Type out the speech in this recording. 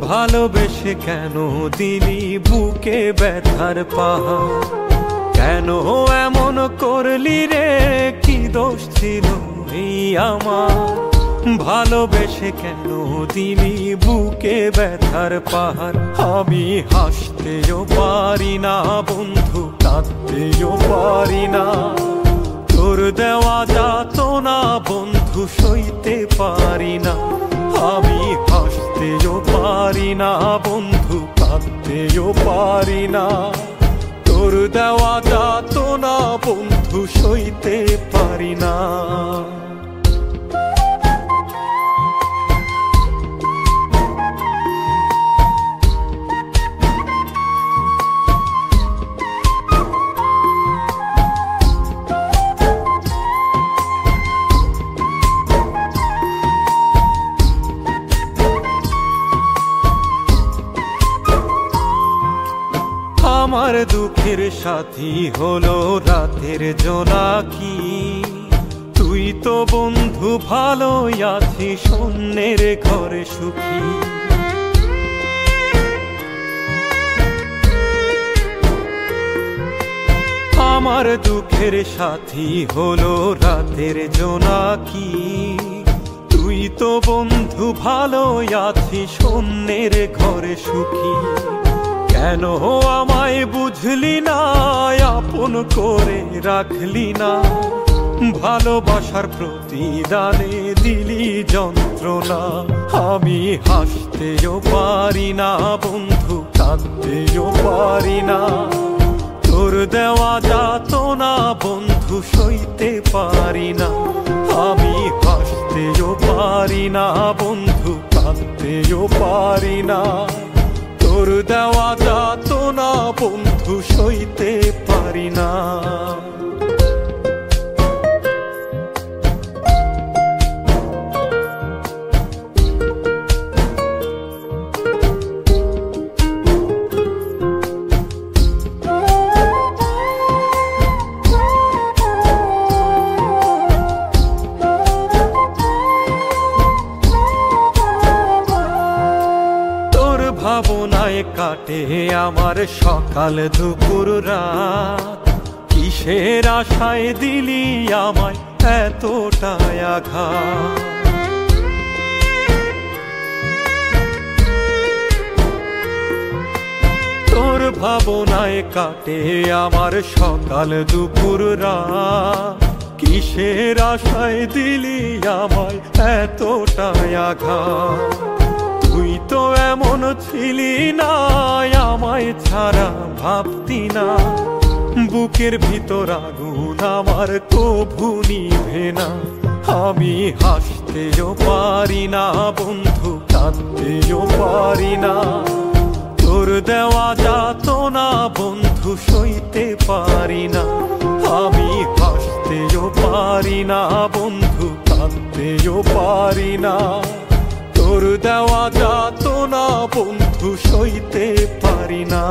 ভালোবেসে কেন দিলি বুকে ব্যথার পাহাড়? কেন এমন করলি রে, কি দোষ ছিল এই আমার? ভালোবেসে কেন দিলি বুকে ব্যথার পাহাড়? আমি হাসতেও পারি না বন্ধু, কাঁদতেও পারি না। তোর দেওয়া যাতনা বন্ধু সইতে পারি না। আমি হাসতেও পারি না বন্ধু, কাঁদতেও পারি না। তোর দেওয়া যাতনা বন্ধু সইতে পারি না। আমার দুঃখের সাথী হলো রাতের জোনাকি। তুই তো বন্ধু ভালোই আছিস অন্যের ঘরে সুখী। আমার দুঃখের সাথী হলো রাতের জোনাকি। তুই তো বন্ধু ভালোই আছিস অন্যের ঘরে সুখী। কেন আমায় বুঝলি না, আপন করে রাখলি না? ভালোবাসার প্রতিদানে দিলি যন্ত্রণা। আমি হাসতেও পারি না বন্ধু, কাঁদতেও পারি না। তোর দেওয়া যাতনা বন্ধু সইতে পারি না। আমি হাসতেও পারি না বন্ধু, কাঁদতেও পারি না। তোর দেওয়া যাতনা বন্ধু সইতে পারি না। ভাবনায় কাটে আমার সকাল দুপুর রাত। কিসের আশায় দিলি আমায় এতটাই আঘাত? তোর ভাবনায় কাটে আমার সকাল দুপুর রাত। কিসের আশায় দিলি আমায় এতটাই আঘাত? তুই তো এমন ছিলি না, আমায় ছাড়া ভাবতি না। বুকের ভিতর আগুন আমার কভু নিভে না। আমি হাসতেও পারি না বন্ধু, কাঁদতেও পারি না। তোর দেওয়া যাতনা বন্ধু সইতে পারি না। আমি হাসতেও পারি না বন্ধু, কাঁদতেও পারি না। তোর দেওয়া যাতনা বন্ধু সইতে পারি না।